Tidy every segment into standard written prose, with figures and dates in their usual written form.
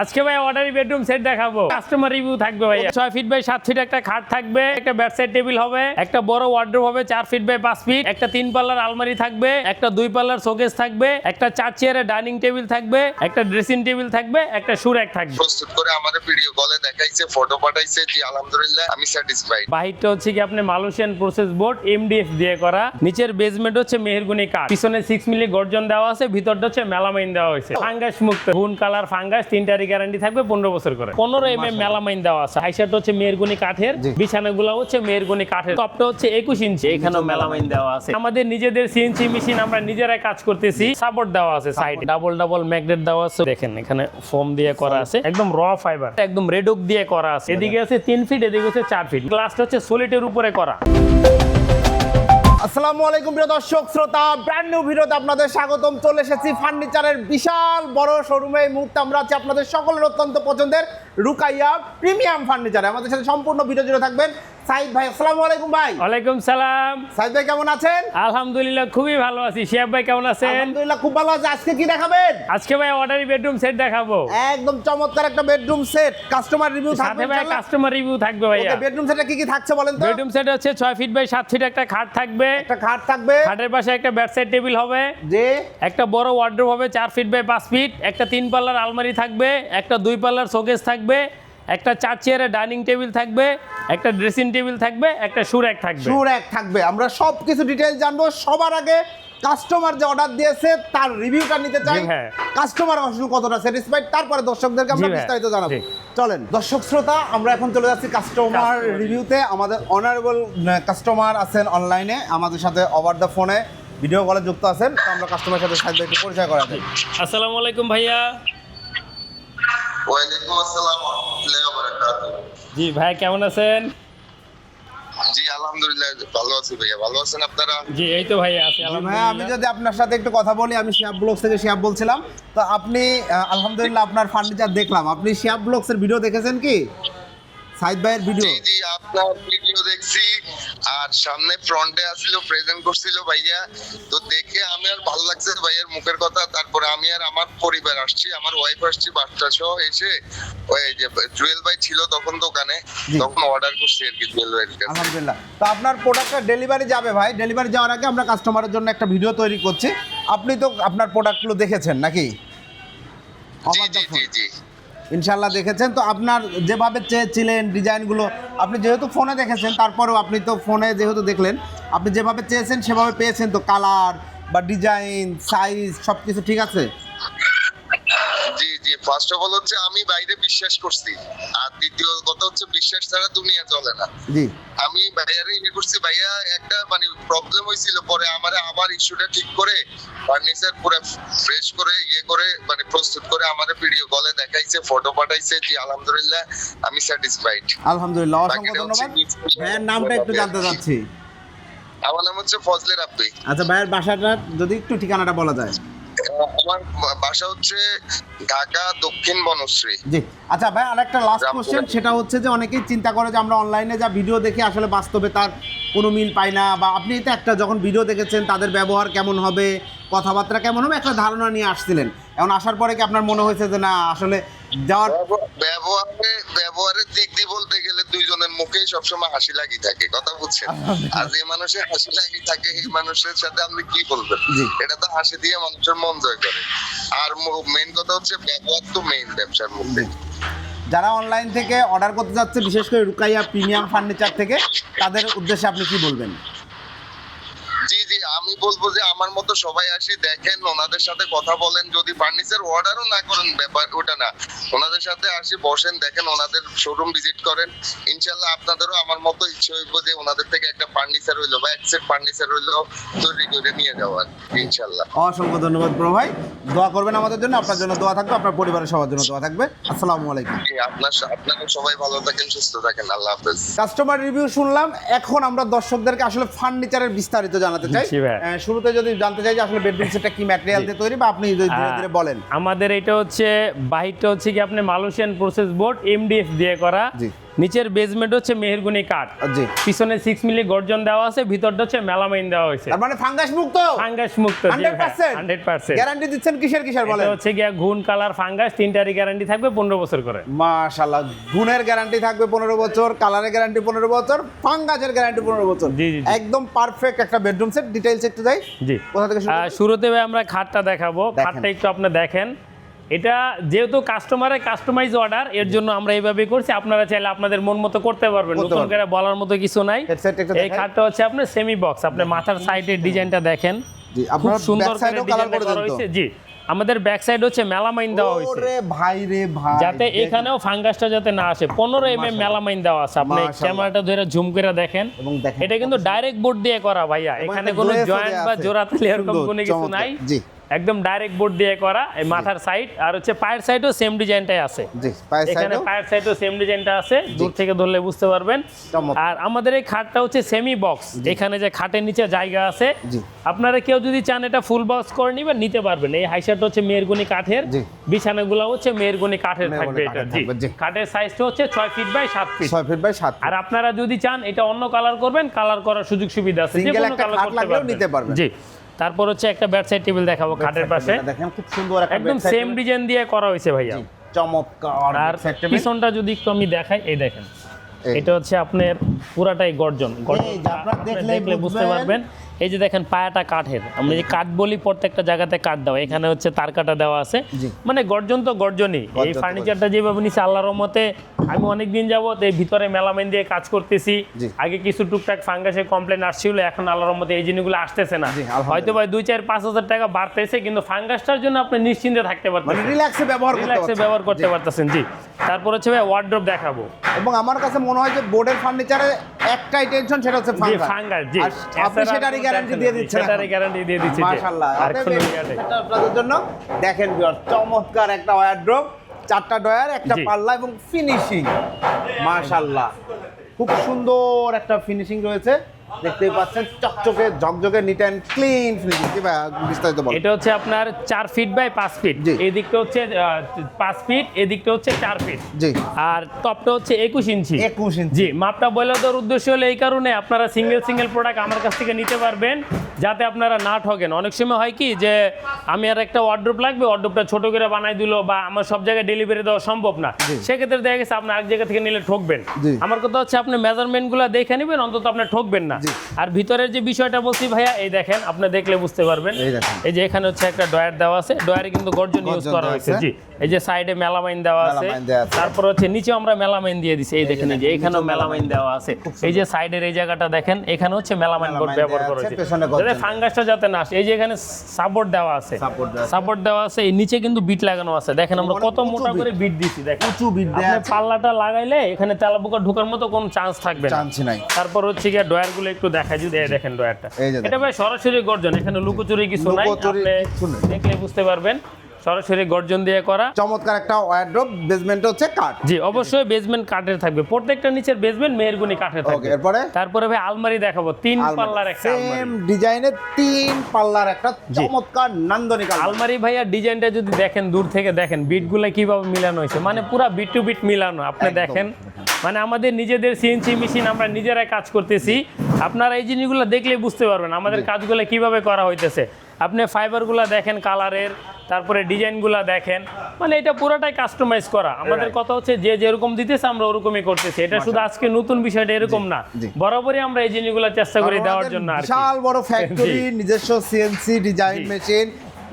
আজকে ভাই অর্ডারি bedroom set দেখাবো, কাস্টমার রিভিউ থাকবে ভাই। 6 ফিট বাই 7 ফিট একটা খাট থাকবে, একটা বেড সাইড টেবিল হবে, একটা বড় ওয়ার্ডরোব হবে 4 ফিট বাই 5 ফিট, একটা 3 পাল্লার আলমারি থাকবে, একটা 2 পাল্লার শোকেস থাকবে, একটা 4 চেয়ারের ডাইনিং টেবিল থাকবে, একটা ড্রেসিং টেবিল থাকবে, একটা শু র‍্যাক থাকবে। প্রস্তুত করে আমাদের ভিডিও কলে দেখাইছে, ফটো পাঠাইছে, জি আলহামদুলিল্লাহ আমি স্যাটিসফাইড। বাহিরটা হচ্ছে কি আপনি মালয়েশিয়ান প্রসেস বোর্ড এমডিএফ দিয়ে করা, নিচের বেসমেন্ট হচ্ছে মেহেরগুনি কাঠ, পিছনে 6 মিলি গর্জন দেওয়া আছে, ভিতরটা হচ্ছে মেলামাইন দেওয়া হয়েছে, ফাঙ্গাস মুক্ত, গুণ কালার ফাঙ্গাস 3টারই গ্যারান্টি থাকবে 15 বছর করে। 15 mm মেলামাইন দেওয়া আছে, হাইশাটা হচ্ছে মেহেরগুনি কাঠের, বিছানাগুলো হচ্ছে মেহেরগুনি কাঠের, টপটা হচ্ছে 21 ইঞ্চি, এখানেও মেলামাইন দেওয়া আছে। আমাদের নিজেদের সিএনসি মেশিন, আমরা নিজেরাই কাজ করতেছি, সাপোর্ট দেওয়া আছে সাইডে, ডাবল ম্যাগনেট দেওয়া আছে, দেখেন এখানে ফোম দিয়ে করা আছে, একদম র ফাইবার, একদম রেডক দিয়ে করা আছে। এদিকে আছে 3 ফিট, এদিকে হচ্ছে 4 ফিট, গ্লাসটা হচ্ছে সলিডের উপরে করা। আসসালামু আলাইকুম প্রিয় দর্শক শ্রোতা, ব্র্যান্ড নিউ ভিডিওতে আপনাদের স্বাগতম। চলে এসেছি ফার্নিচারের বিশাল বড় শোরুমে। এই মুহূর্তে আমরা আছি আপনাদের সকলের অত্যন্ত পছন্দের রুকাইয়া প্রিমিয়াম ফার্নিচারে। আমাদের সাথে সম্পূর্ণ ভিডিও জুড়ে থাকবেন সাইদ ভাই। আসসালামু আলাইকুম ভাই। ওয়ালাইকুম সালাম। সাইদ ভাই কেমন আছেন? আলহামদুলিল্লাহ খুবই ভালো আছি। শিহাব ভাই কেমন আছেন? আলহামদুলিল্লাহ খুব ভালো আছি। আজকে কি দেখাবেন? আজকে ভাই অর্ডারি বেডরুম সেট দেখাবো, একদম চমৎকার একটা বেডরুম সেট, কাস্টমার রিভিউ থাকবে। সাথে ভাই কাস্টমার রিভিউ থাকবে ভাইয়া। ওকে, বেডরুম সেটে কি কি থাকছে বলেন তো? বেডরুম সেট হচ্ছে 6 ফিট বাই 7 ফিট একটা খাট থাকবে, একটা খাট থাকবে, খাটের পাশে একটা বেড সাইড টেবিল হবে, যে একটা বড় ওয়ার্ডরোব হবে 4 ফিট বাই 5 ফিট, একটা 3 পাল্লার আলমারি থাকবে, একটা 2 পাল্লার শোকেস থাকবে, একটা 4 চেয়ারের ডাইনিং টেবিল থাকবে, একটা ড্রেসিং টেবিল থাকবে, একটা শু র‍্যাক থাকবে। শু র‍্যাক থাকবে। আমরা সব কিছু ডিটেইলস জানবো। সবার আগে কাস্টমার যে অর্ডার দিয়েছে তার রিভিউটা নিতে চাই। হ্যাঁ, কাস্টমার আসলে কতটা স্যাটিসফাইড, তারপরে দর্শকদেরকে আমরা বিস্তারিত জানাবো। চলেন দর্শক শ্রোতা, আমরা এখন চলে যাচ্ছি কাস্টমার রিভিউতে। আমাদের অনারেবল কাস্টমার আছেন অনলাইনে, আমাদের সাথে ওভার দ্য ফোনে ভিডিও কলে যুক্ত আছেন। তো আমরা কাস্টমারের সাথে সাথে একটু পরিচয় করা যাই। আসসালামু আলাইকুম ভাইয়া। ওয়ালাইকুম আসসালাম ওয়া রাহমাতুল্লাহি ওয়া বারাকাতুহু। জি ভাই কেমন আছেন? জি আলহামদুলিল্লাহ ভালো আছি ভাইয়া, ভালো আছেন আপনারা? জি এই তো ভাইয়া আছি ভাই আলহামদুলিল্লাহ। আমি যদি আপনার সাথে একটু কথা বলি, আমি শিহাব ব্লগস থেকে শিহাব বলছিলাম। তো আপনি আলহামদুলিল্লাহ আপনার ফার্নিচার দেখলাম। আপনি শিহাব ব্লগসের ভিডিও দেখেছেন কি? সাইদ ভাইয়ের ভিডিও? জি জি আপনার ভিডিও দেখছি, আর সামনে ফ্রন্টে আসছিল, প্রেজেন্ট করছিল ভাইয়া। তো দেখে আমি আর ভালো লাগছে ভাইয়ার মুখের কথা। তারপরে আমি আর আমার পরিবার আসছি, আমার ওয়াইফ আসছি, বাচ্চা সহ এসে ওই যে জুয়েল ভাই ছিল তখন দোকানে, তখন অর্ডার করছি আর কি জুয়েল ভাইয়ের কাছে। আলহামদুলিল্লাহ। তো আপনার প্রোডাক্টটা ডেলিভারি যাবে ভাই। ডেলিভারি যাওয়ার আগে আমরা কাস্টমারের জন্য একটা ভিডিও তৈরি করছি। আপনি তো আপনার প্রোডাক্টগুলো দেখেছেন নাকি? জি জি জি জি ইনশাল্লাহ দেখেছেন। তো আপনার যেভাবে চেয়েছিলেন ডিজাইনগুলো, আপনি যেহেতু ফোনে দেখেছেন, তারপরেও আপনি তো ফোনে যেহেতু দেখলেন, আপনি যেভাবে চেয়েছেন সেভাবে পেয়েছেন তো? কালার বা ডিজাইন, সাইজ সব কিছু ঠিক আছে? জি জি ফার্স্ট অফ অল হচ্ছে আমি বাইরে বিশ্বাস করছি, আর দ্বিতীয় কথা হচ্ছে বিশ্বাস ছাড়া দুনিয়া চলে না। জি, আমি ভাইয়ারে ইয়ে করছি, ভাইয়া একটা মানে প্রবলেম হয়েছিল, পরে আমারে আবার ইস্যুটা ঠিক করে ফার্নিচার পুরো ফ্রেশ করে ইয়ে করে মানে প্রস্তুত করে আমাদের ভিডিও কলে দেখাইছে, ফটো পাঠাইছে, জি আলহামদুলিল্লাহ আমি স্যাটিসফাইড। আলহামদুলিল্লাহ, অসংখ্য ধন্যবাদ। ভাইয়ের নামটা একটু জানতে চাচ্ছি। আমার নাম হচ্ছে ফজলে রাব্বি। আচ্ছা, ভাইয়ের বাসাটা যদি একটু ঠিকানাটা বলা যায়। আমার বাসা হচ্ছে ঢাকা দক্ষিণ বনশ্রী। জি, আচ্ছা ভাই, আরেকটা লাস্ট কোশ্চেন, সেটা হচ্ছে যে অনেকেই চিন্তা করে যে আমরা অনলাইনে যা ভিডিও দেখে আসলে বাস্তবে তার কোনো মিল পাই না, বা আপনি তো একটা যখন ভিডিও দেখেছেন তাদের ব্যবহার কেমন হবে, কথাবার্তা কেমন হবে, একটা ধারণা নিয়ে আসছিলেন। এখন আসার পরে কি আপনার মনে হয়েছে যে না আসলে যাওয়ার ব্যবহারের দিক দিয়ে বলতে গেলে দুইজনের মুখেই সবসময় হাসি লাগি থাকে, কথা বুঝছেন? আর যে মানুষের হাসি লাগি থাকে এই মানুষের সাথে আপনি কি বলবেন? এটা তো হাসি দিয়ে মানুষের মন জয় করে। আর মেইন কথা হচ্ছে ব্যবহার তো মেইন ব্যবসার মধ্যে। যারা অনলাইন থেকে অর্ডার করতে যাচ্ছে, বিশেষ করে রুকাইয়া প্রিমিয়াম ফার্নিচার থেকে, তাদের উদ্দেশ্যে আপনি কি বলবেন? জি জি আমি বলবো যে আমার মতো সবাই আসি, দেখেন, ওনাদের সাথে কথা বলেন। যদি ফার্নিচার অর্ডারও না করেন ব্যাপার ওটা না, ওনাদের সাথে আসি, বসেন, দেখেন, ওনাদের শোরুম ভিজিট করেন। ইনশাল্লাহ আপনাদেরও আমার মতো ইচ্ছে হইব যে ওনাদের থেকে একটা ফার্নিচার হইলো বা এক সেট ফার্নিচার হইলো তৈরি করে নিয়ে যাওয়ার ইনশাল্লাহ। অসংখ্য ধন্যবাদ ব্রো ভাই। দোয়া করবেন আমাদের জন্য, আপনার জন্য দোয়া থাকবে, আপনার পরিবারের সবার জন্য দোয়া থাকবে। আসসালামু আলাইকুম। আপনারা সবাই ভালো থাকেন, সুস্থ থাকেন, আল্লাহ হাফেজ। কাস্টমার রিভিউ শুনলাম, এখন আমরা দর্শকদেরকে আসলে ফার্নিচারের বিস্তারিত জানাতে চাই। শুরুতে যদি জানতে চাই যে আসলে বেডরুম সেটটা কি ম্যাটেরিয়াল দিয়ে তৈরি, বা আপনি যদি ধীরে ধীরে বলেন। আমাদের এটা হচ্ছে বাহিরটা হচ্ছে কি আপনি মালয়েশিয়ান প্রসেস বোর্ড এমডিএফ দিয়ে করা, নিচের বেসমেন্ট হচ্ছে মেহেরগুনি কাঠ, জি। পিছনে 6 মিলি গর্জন দেওয়া আছে, ভিতরটা হচ্ছে মেলামাইন দেওয়া হয়েছে। তার মানে ফাঙ্গাস মুক্ত, ফাঙ্গাস মুক্ত, 100%। গ্যারান্টি দিচ্ছেন কিসের বলেন? এটা হচ্ছে গিয়া ঘুন কালার ফাঙ্গাস, তিনটারই গ্যারান্টি থাকবে 15 বছর করে। মাশাআল্লাহ, গুণের গ্যারান্টি থাকবে 15 বছর, কালারের গ্যারান্টি 15 বছর, ফাঙ্গাসের গ্যারান্টি 15 বছর। জি, জি, জি। একদম পারফেক্ট একটা বেডরুম সেট। ডিটেইলস একটু যাই। জি, কোথা থেকে শুরু করব? শুরুতে ভাই আমরা খাটটা দেখাবো। দেখেন। খাটটা একটু আপনি দেখেন। এটা যেহেতু কাস্টমারের কাস্টমাইজ অর্ডার, এর জন্য আমরা এইভাবে করছি। আপনারা চাইলে আপনাদের মন মতো করতে পারবেন, করতে নতুন পারবেন। করে বলার মতো কিছু নাই। হেডসেট একটু এই দেখেন। খাটটা হচ্ছে আপনার সেমি বক্স। আপনি মাথার সাইডের ডিজাইনটা দেখেন, জি, খুব আপনারা সুন্দর ব্যাক করে সাইডেও কালার ডিজাইনটা করে করা দেন তো? হয়েছে। জি, আমাদের ব্যাক সাইড হচ্ছে মেলামাইন দেওয়া হয়েছে, ওরে ভাই রে ভাই, যাতে এখানেও ফাঙ্গাসটা যাতে না আসে। 15 mm মেলামাইন দেওয়া আছে। আপনি মাশাআল্লাহ। ক্যামেরাটা ধরে জুম করে দেখেন, এবং দেখেন এটা কিন্তু ডাইরেক্ট বোর্ড দিয়ে করা ভাইয়া। এবং এখানে একটা কোনো glaze ও জয়েন্ট দেয়া বা আছে। জোড়াতালি এরকম সুন্দর, কোনো কিছু চমৎকার। নাই, জি। একদম ডাইরেক্ট বোর্ড দিয়ে করা। এই মাথার সাইড আর হচ্ছে পায়ের সাইডও সেম ডিজাইনটাই আছে। জি, পায়ের এখানে সাইডও পায়ের সাইডও সেম ডিজাইনটা আছে, দূর থেকে ধরলে বুঝতে পারবেন। চমৎকার। আর আমাদের এই খাটটা হচ্ছে সেমি বক্স, এখানে যে খাটের নিচে জায়গা আছে। জি। আপনারা কেউ যদি চান এটা ফুল বক্স করে নিবেন, নিতে পারবেন। এই হাইসারটা হচ্ছে মেহেরগুনি কাঠের, জি। বিছানাগুলো হচ্ছে মেহেরগুনি কাঠের থাকবে। মেহেরগুনি এটা কাঠের জি, থাকবে, জি। খাটের সাইজটা হচ্ছে 6 feet by 7 feet. 6 feet by 7 আর আপনারা যদি চান এটা অন্য কালার করবেন, কালার করার সুযোগ সুবিধা আছে, যে Single কোনো একটা কালার খাট করতে লাগলেও নিতে পারবেন। জি। তারপর হচ্ছে একটা বেড সাইড টেবিল দেখাবো খাটের পাশে, দেখেন খুব সুন্দর একটা একদম bedside সেম table। ডিজাইন দিয়ে করা হয়েছে ভাইয়া। জি, চমৎকার আর bedside table। পিছনটা যদি একটু আমি দেখাই, এই দেখেন, এই। এটা হচ্ছে আপনার পুরাটাই গর্জন। এই যে আপনারা দেখলে বুঝতে বুঝবেন। পারবেন। এই যে দেখেন পায়াটা কাঠের, আমরা যে কাঠ বলি প্রত্যেকটা জায়গাতে কাঠ দেওয়া, এখানে হচ্ছে তার কাটা দেওয়া আছে। জি। মানে গর্জন তো গর্জনই। গর্জন এই তো ফার্নিচারটা যেভাবে নিচ্ছে আল্লাহর রহমতে, আমি অনেকদিন যাবত এই ভিতরে মেলামাইন দিয়ে কাজ করতেছি। জি। আগে কিছু টুকটাক ফাঙ্গাসের কমপ্লেন আসছিল, এখন আল্লাহর রহমতে এই জিনিসগুলো আসতেছে না। জি, আলহামদুলিল্লাহ। হয়তো ভাই 2-4-5 হাজার টাকা বাড়তেছে, কিন্তু ফাঙ্গাসটার জন্য আপনি নিশ্চিন্তে থাকতে মানে পারতেছেন, রিল্যাক্সে ব্যবহার করতে রিল্যাক্সে পারছেন। ব্যবহার করতে জি। পারতেছেন। জি। তারপর হচ্ছে ভাই ওয়ার্ড্রপ দেখাবো। এবং আমার কাছে মনে হয় যে বোর্ডের ফার্নিচারে একটাই টেনশন, সেটা হচ্ছে জি, ফাঙ্গাস। ফাঙ্গাস। জি, আর আপনি সেটারই গ্যারান্টি দিয়ে দিচ্ছেন। সেটারই গ্যারান্টি দিয়ে দিচ্ছি। জি। মাশাআল্লাহ, আর কোনো সেটা আপনাদের জন্য দেখেন ভিউয়ার, চমৎকার একটা ওয়ার্ড্রপ, 4টা ডয়ার, একটা জি। পাল্লা এবং ফিনিশিং। মাশাআল্লাহ, খুব সুন্দর একটা ফিনিশিং রয়েছে। দেখতেই পাচ্ছেন চকচকে ঝকঝকে নিট এন্ড ক্লিন ফিনিশিং। কি ভাই বিস্তারিত বলুন। এটা হচ্ছে আপনার 4 ফিট বাই 5 ফিট। জি। এই দিকটা হচ্ছে 5 ফিট, এই দিকটা হচ্ছে 4 ফিট। জি, আর টপটা হচ্ছে 21 ইঞ্চি। 21 ইঞ্চি। জি, মাপটা বলে দেওয়ার উদ্দেশ্য হলো এই কারণে, আপনারা সিঙ্গেল প্রোডাক্ট আমার কাছ থেকে নিতে পারবেন, যাতে আপনারা না ঠকেন। অনেক সময় হয় কি যে আমি আর একটা ওয়ার্ড্রোপ লাগবে, ওয়ার্ড্রোপটা ছোট করে বানাই দিল, বা আমার সব জায়গায় ডেলিভারি দেওয়া সম্ভব না, জি। সেক্ষেত্রে দেখা গেছে আপনি আরেক জায়গা থেকে নিলে ঠকবেন। জি। আমার কথা হচ্ছে আপনি মেজারমেন্টগুলো দেখে নেবেন, অন্তত আপনি ঠকবেন না। জি। আর ভিতরের যে বিষয়টা বলছি ভাইয়া, এই দেখেন, আপনি দেখলে বুঝতে পারবেন। এই দেখেন। এই যে এখানে হচ্ছে একটা ডয়ার দেওয়া আছে, ডয়ারে কিন্তু গর্জন ইউজ গর্জন করা দেওয়া হয়েছে। আছে। জি, এই যে সাইডে মেলামাইন দেওয়া আছে, মেলামাইন দেওয়া আছে। তারপর হচ্ছে নিচে আমরা মেলামাইন দিয়ে দিছি। এই দেখেন, এই যে এখানেও মেলামাইন দেওয়া আছে। এই যে সাইডের এই জায়গাটা দেখেন, এখানে হচ্ছে মেলামাইন বোর্ড মেলামাইন ব্যবহার দেওয়া করা আছে, হয়েছে, পেছনে গর্জন যাতে ফাঙ্গাসটা যাতে না আসে। এই যে এখানে সাপোর্ট দেওয়া আছে, Support দেওয়া আছে। সাপোর্ট দেওয়া আছে। এই নিচে কিন্তু বিট লাগানো আছে, দেখেন আমরা অনেক কত উঁচু মোটা বিট। করে বিট দিছি। দেখেন উঁচু বিট দেয়া আপনি আছে। পাল্লাটা লাগাইলে এখানে তেলাপোকা ঢোকার মতো কোনো চান্স থাকবে না। চান্সই নাই। তারপর হচ্ছে গিয়ে ডয়ারগুলো একটু দেখাই, যদি এই দেখেন ডয়ারটা, এই যে এটা ভাই সরাসরি গর্জন, এখানে লুকোচুরি কিছু নাই, লুকোচুরি আপনি কিছু নেই। দেখলে বুঝতে পারবেন, সরাসরি গর্জন দিয়ে করা। চমৎকার একটা ওয়ার্ড্রপ, বেসমেন্ট হচ্ছে কাঠ। জি, অবশ্যই বেসমেন্ট কাঠের থাকবে, প্রত্যেকটা নিচের বেসমেন্ট মেহেরগুনি কাঠের ওকে, থাকবে। এরপরে তারপরে ভাই আলমারি দেখাবো, 3 পাল্লার একটা সেম আলমারি। ডিজাইনের 3 পাল্লার একটা চমৎকার নান্দনিক আলমারি। আলমারি ভাইয়া ডিজাইনটা যদি দেখেন, দূর থেকে দেখেন বিটগুলো কিভাবে মিলানো হয়েছে, মানে পুরো বিট টু বিট মিলানো। আপনি একদম। দেখেন, মানে আমাদের নিজেদের সিএনসি মেশিন, আমরা নিজেরাই কাজ করতেছি। আপনারা এই জিনিসগুলো দেখলে বুঝতে পারবেন আমাদের কাজগুলো কিভাবে করা হইতেছে। আপনি ফাইবারগুলো দেখেন, কালারের, তারপরে ডিজাইনগুলো দেখেন, মানে এটা পুরোটাই কাস্টমাইজ করা। আমাদের কথা হচ্ছে যে যেরকম দিতেছে আমরা ওরকমই করতেছি। এটা শুধু আজকে নতুন বিষয়টা এরকম না, জি। বরাবরই আমরা এই জিনিসগুলো চেষ্টা করি দেওয়ার জন্য। আর কি। বিশাল বড় ফ্যাক্টরি, জি। নিজস্ব সিএনসি ডিজাইন জি। মেশিন,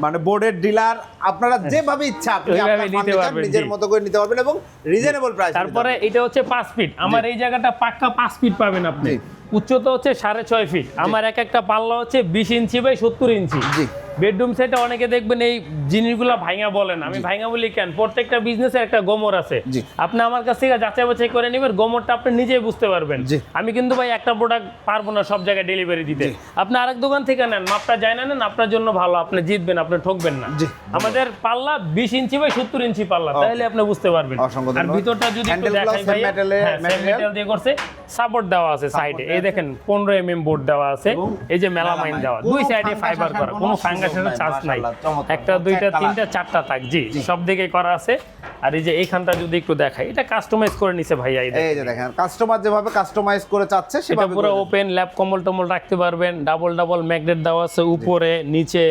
মানে বোর্ডের ডিলার। আপনারা যেভাবে ইচ্ছা আপনি ওইভাবে আপনার নিতে ফার্নিচার পারবেন, নিজের জি। মতো করে নিতে পারবেন এবং রিজনেবল প্রাইস। তারপরে এটা হচ্ছে 5 ফিট, আমার এই জায়গাটা পাক্কা 5 ফিট পাবেন আপনি। জি। উচ্চতা হচ্ছে 6.5 ফিট, আমার এক একটা পাল্লা হচ্ছে 20 inch by 70 inch. G. Bedroom সেটে অনেকে দেখবেন এই জিনিসগুলো ভাঙা বলেন, আমি ভাঙা বলি কেন, প্রত্যেকটা বিজনেসের একটা গোমর আছে। জি। আপনি আমার কাছ থেকে যাচাই বাছাই করে নেবেন, গোমরটা আপনি নিজেই বুঝতে পারবেন। জি। আমি কিন্তু ভাই একটা প্রোডাক্ট পারবো না সব জায়গায় ডেলিভারি দিতে। আপনি আরেক দোকান থেকে নেন, মাপটা যায় না নেন, আপনার জন্য ভালো, আপনি জিতবেন, আপনি ঠকবেন না। জি। আমাদের পাল্লা 20 ইঞ্চি বাই 70 ইঞ্চি পাল্লা, তাহলে আপনি বুঝতে পারবেন। অসংখ্য আর ধন্যবাদ। ভিতরটা যদি একটু হ্যান্ডেলগুলো দেখাই same ভাই, material- মেটেরিয়াল দিয়ে করছে। সাপোর্ট দেওয়া আছে সাইডে, এই দেখেন 15 mm বোর্ড দেওয়া আছে, এবং এই যে মেলামাইন দেওয়া, দুই সাইডে ফাইবার করা, কোনো ফাঙ্গাসের চান্স নাই। একটা দুইটা তিনটা চারটা থাক, জি সব দিকে করা আছে। আর এই যে এইখানটা যদি একটু দেখাই, এটা কাস্টমাইজ করে নিছে ভাইয়া, এই এই যে দেখেন কাস্টমার যেভাবে কাস্টমাইজ করে চাচ্ছে এটা সেভাবে পুরো করে ওপেন ল্যাপ কম্বল টম্বল রাখতে পারবেন, ডাবল ডাবল ম্যাগনেট দেওয়া আছে উপরে নিচে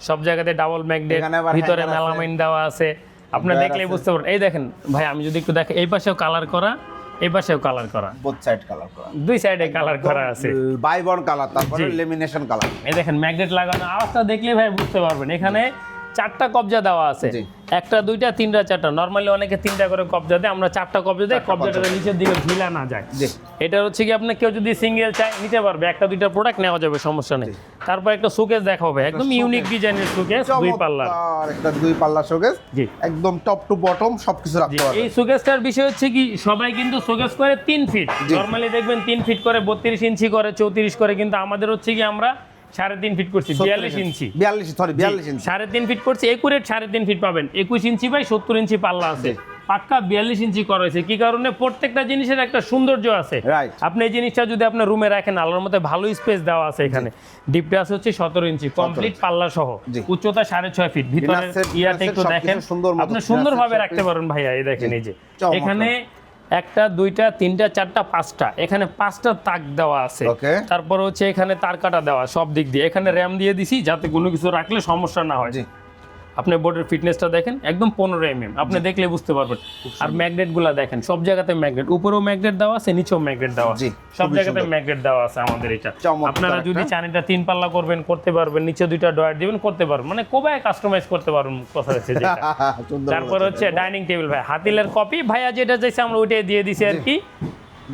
সব জায়গাতে ডাবল ম্যাগনেট, এখানে আবার ভিতরে hanger আছে। মেলামাইন দেওয়া আছে, আপনি Hanger দেখলেই আছে। বুঝতে পারবেন। এই দেখেন ভাই আমি যদি একটু দেখে, এই পাশেও কালার করা, এই পাশেও কালার করা, বোথ সাইড কালার করা, দুই সাইডে কালার করা আছে। বাইবন কালার, তারপরে জি। Lamination colour. এই দেখেন ম্যাগনেট লাগানো, আওয়াজটা দেখলে ভাই বুঝতে পারবেন। এখানে চারটা কবজা দেওয়া আছে, জি। একটা দুইটা তিনটা চারটা, নরমালি অনেকে তিনটা করে কবজা দেয়, আমরা চারটা কবজা দেয়, কবজাটা নিচের দিকে ঝিলা না যায়। জি। এটা হচ্ছে কি আপনি কেউ যদি সিঙ্গেল চায় নিতে পারবে, একটা দুইটা প্রোডাক্ট নেওয়া যাবে, সমস্যা নেই। তারপর একটা শোকেস দেখাবে, একদম ইউনিক ডিজাইনের শোকেস, দুই পাল্লার। চমৎকার একটা দুই পাল্লা শোকেস, জি। একদম টপ টু বটম সবকিছু রাখতে পারবে। এই শোকেসটার বিষয় হচ্ছে কি, সবাই কিন্তু শোকেস করে 3 ফিট, জি। নরমালি দেখবেন 3 ফিট করে, 32 ইঞ্চি করে, 34 করে, কিন্তু আমাদের হচ্ছে কি আমরা 3.5 ফিট করছি, 42 ইঞ্চি। 42 ইঞ্চি 3.5 ফিট করছি, একুরেট 3.5 ফিট পাবেন, 21 ইঞ্চি বাই 70 ইঞ্চি পাল্লা আছে, পাক্কা 42 ইঞ্চি করা হয়েছে। কি কারণে? প্রত্যেকটা জিনিসের একটা সৌন্দর্য আছে। Right. আপনি এই জিনিসটা যদি আপনার রুমে রাখেন, আলোর মধ্যে ভালো স্পেস দেওয়া আছে এখানে। ডিপটা আছে হচ্ছে 17 ইঞ্চি কমপ্লিট পাল্লা সহ, জি। উচ্চতা 6.5 ফিট, ভিতরে Dinner set, ইয়াটা dinner একটু set দেখেন, সবকিছু সুন্দর মতো আপনি dinner সুন্দরভাবে set রাখতে পারেন ভাইয়া। এই দেখেন, এই যে চমৎকার। এখানে একটা দুইটা তিনটা চারটা পাঁচটা, এখানে 5টা তাক দেওয়া আছে। Okay. তারপর হচ্ছে এখানে তার কাটা দেওয়া সব দিক দিয়ে, এখানে র্যাম দিয়ে দিছি যাতে কোনো কিছু রাখলে সমস্যা না হয়। জি। আপনি বোর্ডের ফিটনেসটা দেখেন, একদম 15 mm, আপনি দেখলে বুঝতে পারবেন। আর ম্যাগনেটগুলো দেখেন, সব জায়গাতে ম্যাগনেট, উপরেও ম্যাগনেট দেওয়া আছে, নিচেও ম্যাগনেট দেওয়া আছে, জি, সব খুবই জায়গাতে সুন্দর। ম্যাগনেট দেওয়া আছে আমাদের এটা। চমৎকার আপনারা যদি একটা। চান এটা 3 পাল্লা করবেন, করতে পারবেন, নিচে 2টা ডয়ার দিবেন, করতে পারবেন, মানে কোবায় কাস্টমাইজ করতে পারবেন, কথা হচ্ছে যেটা। সুন্দর তারপর বলেছেন। হচ্ছে ডাইনিং টেবিল, ভাই হাতিলের কপি, ভাইয়া যেটা চাইছে আমরা ওইটাই দিয়ে দিছি আর কি।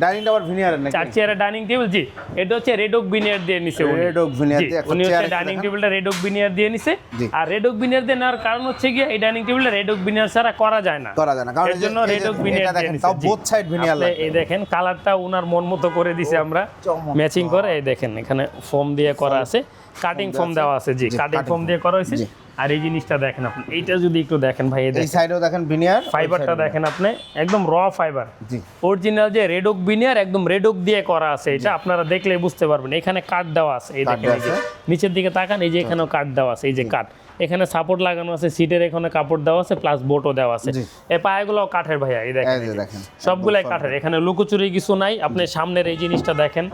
ডাইনিং টাওয়ার ভিনিয়ার নাকি? 4 চেয়ারের ডাইনিং টেবিল, জি এটা হচ্ছে রেড ওক বিনিয়ার দিয়ে নিছে উনি। রেড ওক ভিনিয়ার জি, দিয়ে একটা উনি চেয়ার হচ্ছে একটা ডাইনিং দেখান। টেবিলটা রেড ওক বিনিয়ার দিয়ে নিছে। জি। আর রেড ওক বিনিয়ার দিয়ে নেওয়ার কারণ হচ্ছে গিয়ে এই ডাইনিং টেবিলটা রেড ওক বিনিয়ার ছাড়া করা যায় না, করা যায় না, কারণ এর জন্য রেড ওক বিনিয়ার দিয়ে দেখেন নিছে। তাও জি। বোথ সাইড ভিনিয়ার আপনি লাগে। এই দেখেন কালারটা উনার মন মতো করে দিছে আমরা, চমৎকার। ম্যাচিং করে। এই দেখেন এখানে ফোম দিয়ে করা আছে, কাটিং ফোম দেওয়া আছে, জি জি, কাটিং cutting ফোম দিয়ে করা হয়েছে। জি। আর এই জিনিসটা দেখেন আপনি, এইটা যদি একটু দেখেন ভাই, এই এই দেখেন সাইডেও দেখেন ভিনিয়ার, ফাইবারটা দেখেন আপনি, একদম র ফাইবার, জি। অরিজিনাল যে রেড ওক বিনিয়ার, একদম রেড ওক দিয়ে করা আছে। এটা আপনারা দেখলেই বুঝতে পারবেন। এখানে কাট দেওয়া আছে, এই কাঠ দেখেন, এই যে দেওয়া নিচের দিকে তাকান, এই যে এখানেও কাট দেওয়া আছে, এই যে কাট, এখানে সাপোর্ট লাগানো আছে, সিটের এখানে কাপড় দেওয়া আছে, প্লাস বোটও দেওয়া আছে। জি। এই পায়াগুলোও কাঠের ভাইয়া, এই দেখেন, এই যে এই যে। দেখেন সবগুলাই কাঠের, এখানে লুকোচুরি কিছু নাই। আপনি সামনের এই জিনিসটা দেখেন,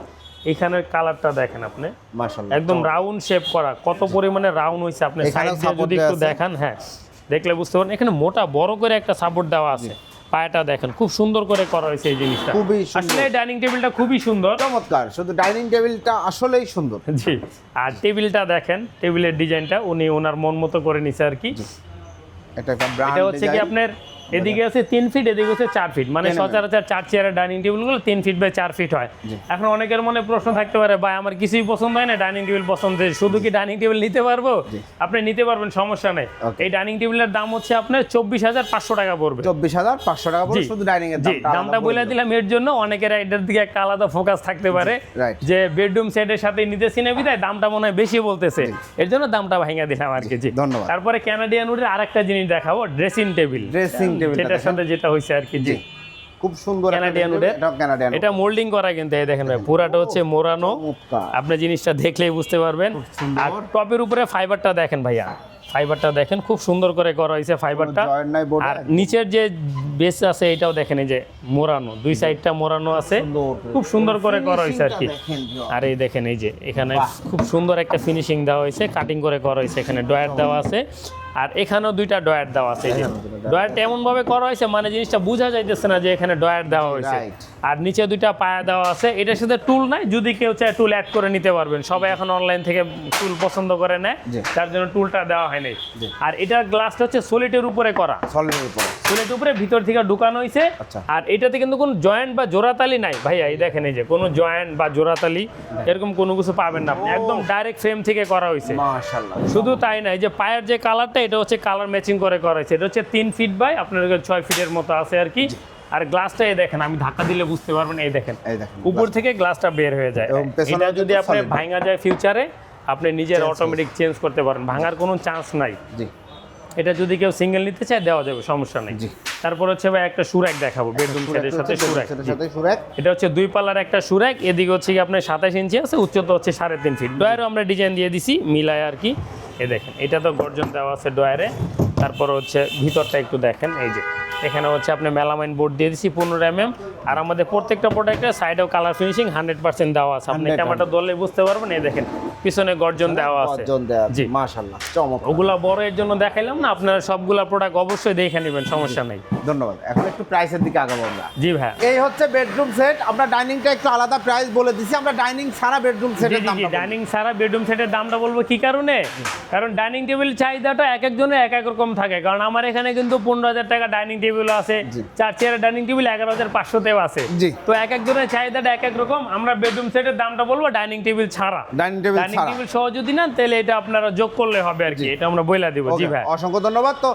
এখানের কালারটা দেখেন আপনি, মাশাআল্লাহ একদম রাউন্ড শেপ করা, কত পরিমাণে রাউন্ড হইছে আপনি এখানেও সাইড দিয়ে support যদি দেওয়া একটু আছে। দেখান, হ্যাঁ দেখলে বুঝতে পারেন। এখানে মোটা বড় করে একটা সাপোর্ট দেওয়া আছে, পায়াটা দেখেন খুব সুন্দর করে করা হয়েছে এই জিনিসটা। খুবই সুন্দর। আসলে ডাইনিং টেবিলটা খুবই সুন্দর, চমৎকার। শুধু ডাইনিং টেবিলটা আসলেই সুন্দর। জি। আর টেবিলটা দেখেন, টেবিলের ডিজাইনটা উনি ওনার মন মতো করে নিছে আর কি। এটা একটা ব্র্যান্ড এটা হচ্ছে কি আপনার এদিকে আছে 3 ফিট, এদিকে হচ্ছে 4 ফিট, মানে সচরাচর 4 চেয়ারের ডাইনিং টেবিলগুলো 3 ফিট বাই 4 ফিট হয়। এখন অনেকের মনে প্রশ্ন থাকতে পারে, ভাই আমার কিছুই পছন্দ হয় না, ডাইনিং টেবিল পছন্দ, শুধু কি ডাইনিং টেবিল নিতে পারবো? আপনি নিতে পারবেন, সমস্যা নেই। Okay. এই ডাইনিং টেবিলের দাম হচ্ছে আপনার 24,500 টাকা পড়বে। 24,500 টাকা পড়ে জি, শুধু ডাইনিং এর জি, দামটা। দামটা বলে দিলাম এর জন্য অনেকের এটার দিকে একটা আলাদা ফোকাস থাকতে পারে, right. যে বেডরুম সেটের সাথে নিতেছি না বিধায় দামটা মনে হয় বেশি বলতেছে, এর জন্য দামটা ভাঙা দিলাম আর কি। জি, ধন্যবাদ। তারপরে ক্যানাডিয়ান উডের আরেকটা জিনিস দেখাবো, ড্রেসিং টেবিল। ড্রেসিং টেবিল যেটার সাথে যেটা হইছে আর কি। জি, খুব সুন্দর একটা ক্যানাডিয়ান টেবিল, উডের, এটা ক্যানাডিয়ান। এটা মোল্ডিং করা কিন্তু, এই দেখেন ভাই পুরাটা হচ্ছে মোড়ানো, চমৎকার। আপনি জিনিসটা দেখলেই বুঝতে পারবেন। সুন্দর। আর টপের উপরে ফাইবারটা দেখেন ভাইয়া, ফাইবারটা দেখেন খুব সুন্দর করে করা হয়েছে ফাইবারটা। জয়েন্ট নাই বোর্ডে। আর নিচের যে বেস আছে এটাও দেখেন, এই যে মোড়ানো, দুই সাইডটা মোড়ানো আছে, খুব সুন্দর করে করা হয়েছে আর কি। আর এই দেখেন, এই যে এখানে খুব সুন্দর একটা ফিনিশিং দেওয়া হয়েছে, কাটিং করে করা হয়েছে, এখানে ডয়ার দেওয়া আছে, আর এখানেও 2টা ডয়ার দেওয়া আছে। ডয়ারটা এমন ভাবে করা হয়েছে মানে জিনিসটা বোঝা যাইতেছে না যে এখানে ডয়ার দেওয়া হয়েছে। Right. আর নিচে 2টা পায়া দেওয়া আছে। এটার সাথে টুল নাই, যদি কেউ চায় টুল অ্যাড করে নিতে পারবেন। সবাই এখন অনলাইন থেকে টুল পছন্দ করে নেয়, জি। তার জন্য টুলটা দেওয়া হয় নাই। আর এটার গ্লাসটা হচ্ছে সলিটের উপরে করা, সলিডের উপরে। সলিটের উপরে ভিতর থেকে ঢুকানো হয়েছে। আচ্ছা। আর এটাতে কিন্তু কোনো জয়েন্ট বা জোড়াতালি নাই ভাইয়া, এই দেখেন, এই যে কোনো জয়েন্ট বা জোড়াতালি এরকম কোনো কিছু পাবেন না আপনি, একদম ডাইরেক্ট ফ্রেম থেকে করা হয়েছে। মাশাআল্লাহ। শুধু তাই না, এই যে পায়ের যে কালারটা, এটা হচ্ছে কালার ম্যাচিং করে করা হয়েছে। এটা হচ্ছে 3 ফিট বাই আপনার 6 ফিটের মতো আছে আর কি। আর গ্লাসটা এই দেখেন, আমি ধাক্কা দিলে বুঝতে পারবেন, এই দেখেন এই দেখেন, উপর থেকে গ্লাসটা বের হয়ে যায়। এবং পেছনেও এটা যদি কিন্তু আপনার solid। ভাঙা যায় ফিউচারে, আপনি নিজের Change অটোমেটিক চেঞ্জ করতে পারেন, ভাঙার কোনো চান্স নাই। জি। এটা যদি কেউ সিঙ্গেল নিতে চায় দেওয়া যাবে, সমস্যা নেই। তারপর হচ্ছে ভাই একটা সুরাক দেখাবো, বেডরুম সেটের সাথে সুরাক। এটা হচ্ছে 2 পাল্লার একটা সুরাক, এদিকে হচ্ছে কি আপনার 27 ইঞ্চি আছে, উচ্চতা হচ্ছে 3.5 ফিট। ডয়ারও আমরা ডিজাইন দিয়ে দিছি মিলায় আর কি। এ দেখেন এটা তো গর্জন দেওয়া আছে ডয়ারে। তারপর হচ্ছে ভিতরটা একটু দেখেন, এই যে এখানে হচ্ছে আপনি মেলামাইন বোর্ড দিয়ে দিছি 15 mm। আর আমাদের প্রত্যেকটা প্রোডাক্টের সাইডেও কালার ফিনিশিং 100% দেওয়া আছে, আপনি ক্যামেরাটা ধরলে বুঝতে পারবেন। এই দেখেন পিছনে গর্জন দেওয়া আছে, জি মাশাআল্লাহ চমৎকার। ওগুলা বড় এর জন্য দেখাইলাম না, আপনারা সবগুলা প্রোডাক্ট অবশ্যই দেখে নেবেন, সমস্যা নেই। ধন্যবাদ। এখন একটু প্রাইসের দিকে আগাবো আমরা। জি ভাই, এই হচ্ছে বেডরুম সেট। আমরা ডাইনিংটা একটু আলাদা প্রাইস বলে দিছি, আমরা ডাইনিং ছাড়া বেডরুম সেটের দাম ডাইনিং ছাড়া বেডরুম সেটের দামটা বলবো কি কারণে, কারণ ডাইনিং টেবিল চাহিদাটা এক একজনের এক এক রকম থাকে। কারণ আমার এখানে কিন্তু 15,000 টাকা ডাইনিং টেবিল আছে, 4 চেয়ারের ডাইনিং টেবিল 11,500তেও আছে। তো এক একজনের চাহিদাটা এক এক রকম। আমরা বেডরুম সেটের দামটা বলবো ডাইনিং টেবিল ছাড়া। ডাইনিং টেবিল সহ যদি না তাহলে এটা আপনারা যোগ করলে হবে আর কি, এটা আমরা বইলা দিব। জি ভাই, অসংখ্য ধন্যবাদ। তো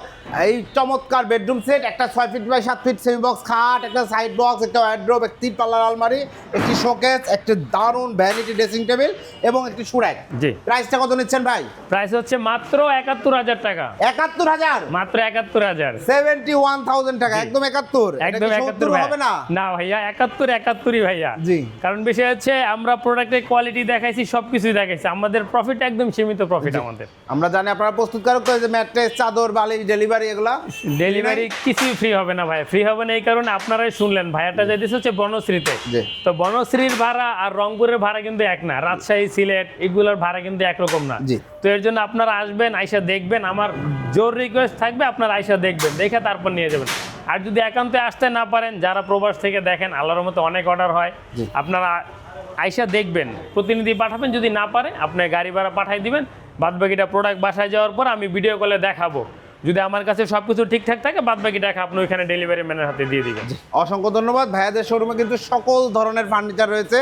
এই চমৎকার বেডরুম সেট, একটা 6 feet by 7 feet semi box খাট, একটা সাইড বক্স, একটা ওয়ার্ড্রোব, একটি 3 পাল্লার আলমারি, একটি শোকেস, একটা দারুণ ভ্যানিটি ড্রেসিং টেবিল এবং একটি সুরাক। জি, প্রাইসটা কত নিচ্ছেন ভাই? প্রাইস হচ্ছে মাত্র 71,000 টাকা। 71,000, মাত্র 71,000, 71,000 টাকা। একদম 71, একদম 71 হবে না? না ভাইয়া, 71 ভাইয়া। জি, কারণ বিষয় হচ্ছে আমরা প্রোডাক্টের কোয়ালিটি দেখাইছি, সবকিছুই দেখাইছি, আমাদের প্রফিট একদম সীমিত প্রফিট আমাদের। আমরা জানি আপনারা প্রস্তুতকারক, যে ম্যাট্রেস, চাদর, বালিশ, ডেলিভারি, এগুলা ডেলিভারি কিছুই ফ্রি হবে না ভাই, ফ্রি হবে না এই কারণে আপনারাই শুনলেন ভাইয়াটা যেতেছে হচ্ছে বনশ্রীতে। তো বনশ্রীর ভাড়া আর রংপুরের ভাড়া কিন্তু এক না, রাজশাহী, সিলেট এগুলোর ভাড়া কিন্তু একরকম না। তো এর জন্য আপনারা আসবেন, আইসা দেখবেন, আমার জোর রিকোয়েস্ট থাকবে আপনারা আইসা দেখবেন, দেখে তারপর নিয়ে যাবেন। আর যদি একান্তে আসতে না পারেন, যারা প্রবাস থেকে দেখেন, আল্লাহর মতো অনেক অর্ডার হয়, আপনারা আইসা দেখবেন, প্রতিনিধি পাঠাবেন, যদি না পারে আপনি গাড়ি ভাড়া পাঠাই দিবেন, বাদবাকিটা প্রোডাক্ট বাসায় যাওয়ার পর আমি ভিডিও কলে দেখাবো। যদি আমার কাছে সবকিছু ঠিকঠাক থাকে, বাদবাকি টাকা আপনি ওইখানে ডেলিভারি ম্যানের হাতে দিয়ে দিবেন। অসংখ্য ধন্যবাদ। ভাইয়াদের শোরুমে কিন্তু সকল ধরনের ফার্নিচার রয়েছে,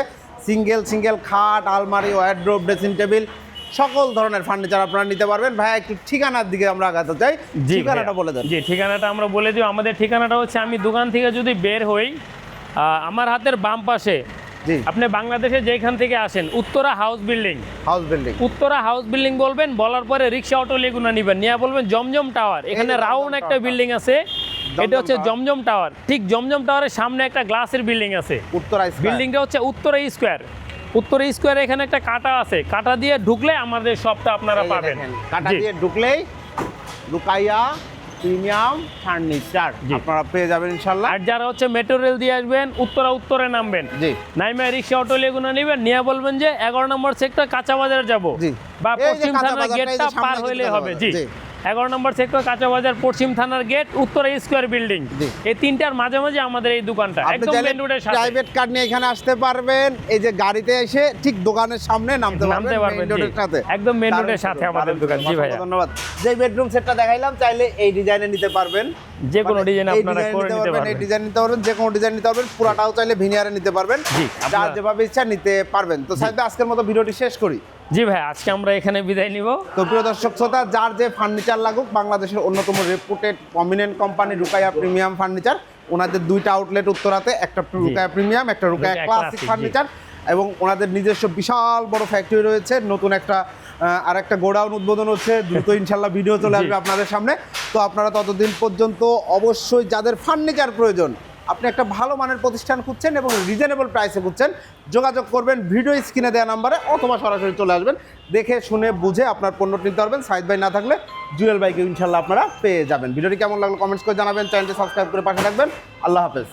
সিঙ্গেল খাট, আলমারি, ওয়ার্ড্রোব, ড্রেসিং টেবিল, সকল ধরনের ফার্নিচার আপনারা নিতে পারবেন। ভাই একটু ঠিকানার দিকে আমরা আগাতে চাই, ঠিকানাটা বলে দেন। জি, ঠিকানাটা আমরা বলে দিই। আমাদের ঠিকানাটা হচ্ছে, আমি দোকান থেকে যদি বের হই, আমার হাতের বাম পাশে, আপনি বাংলাদেশে যেখান থেকে আসেন, Uttara house building, Uttara house building বলবেন, বলার পরে রিক্সা অটো লেগুনা নিবেন, নিয়ে বলবেন জমজম টাওয়ার। এখানে রাউন্ড একটা বিল্ডিং আছে, এটা হচ্ছে জমজম টাওয়ার। ঠিক জমজম টাওয়ারের সামনে একটা গ্লাসের বিল্ডিং আছে, বিল্ডিংটা হচ্ছে উত্তরা স্কোয়ার। উত্তরা স্কোয়ারে এখানে একটা কাটা আছে, কাটা দিয়ে ঢুকলে আমাদের শপটা আপনারা পাবেন। কাটা দিয়ে ঢুকলেই লুকাইয়া প্রিমিয়াম ফার্নিচার আপনারা পেয়ে যাবেন ইনশাআল্লাহ। আর যারা হচ্ছে মেট্রো রেল দিয়ে আসবেন, উত্তরে নামবেন, নাইমা রিক্সা অটো লেগুনা নেবেন, নিয়ে বলবেন যে 11 নম্বর সেক্টর কাঁচা বাজার যাবো, বা পশ্চিম থানার গেটটা পার হইলে হবে। জি, 11 নম্বর সেক্টর কাঁচা বাজার, পশ্চিম থানার গেট, উত্তরা স্কোয়ার বিল্ডিং, এই তিনটার মাঝামাঝি আমাদের এই দোকানটা, একদম মেইন রোডের সাথে। প্রাইভেট কার নিয়ে এখানে আসতে পারবেন, এই যে গাড়িতে এসে ঠিক দোকানের সামনে নামতে পারবেন, মেইন রোডের সাথে, একদম মেইন রোডের সাথে আমাদের দোকান। জি ভাইয়া, ধন্যবাদ। যে বেডরুম সেটটা দেখাইলাম, চাইলে এই ডিজাইনে নিতে পারবেন, যে কোনো ডিজাইন আপনারা করে নিতে পারবেন, এই ডিজাইন নিতে পারবেন, যে কোনো ডিজাইন নিতে পারবেন, পুরাটাও চাইলে ভিনিয়ারে নিতে পারবেন, যার যেভাবে ইচ্ছা নিতে পারবেন। তো সাহেব, আজকের মতো ভিডিওটি শেষ করি। জি ভাই, আজকে আমরা এখানে বিদায় নিব। তো প্রিয় দর্শক শ্রোতা, যার যে ফার্নিচার লাগুক, বাংলাদেশের অন্যতম রেপুটেড prominent company Rukaiya premium furniture, ওনাদের 2টা আউটলেট উত্তরাতে, একটা রুকাইয়া প্রিমিয়াম, একটা রুকাইয়া ক্লাসিক ফার্নিচার, এবং ওনাদের নিজস্ব বিশাল বড় ফ্যাক্টরি রয়েছে। নতুন একটা আর একটা গোডাউন উদ্বোধন হচ্ছে, দ্রুত ইনশাল্লাহ ভিডিও চলে আসবে আপনাদের সামনে। তো আপনারা ততদিন পর্যন্ত অবশ্যই যাদের ফার্নিচার প্রয়োজন, আপনি একটা ভালো মানের প্রতিষ্ঠান খুঁজছেন এবং রিজনেবল প্রাইসে খুঁজছেন, যোগাযোগ করবেন ভিডিও স্ক্রিনে দেওয়া নাম্বারে, অথবা সরাসরি চলে আসবেন, দেখে শুনে বুঝে আপনার পণ্য নিতে পারবেন। সাইদ ভাই না থাকলে জুয়েল ভাইকে ইনশাল্লাহ আপনারা পেয়ে যাবেন। ভিডিওটি কেমন লাগলো কমেন্টস করে জানাবেন, চ্যানেলটি সাবস্ক্রাইব করে পাশে থাকবেন। আল্লাহ হাফেজ।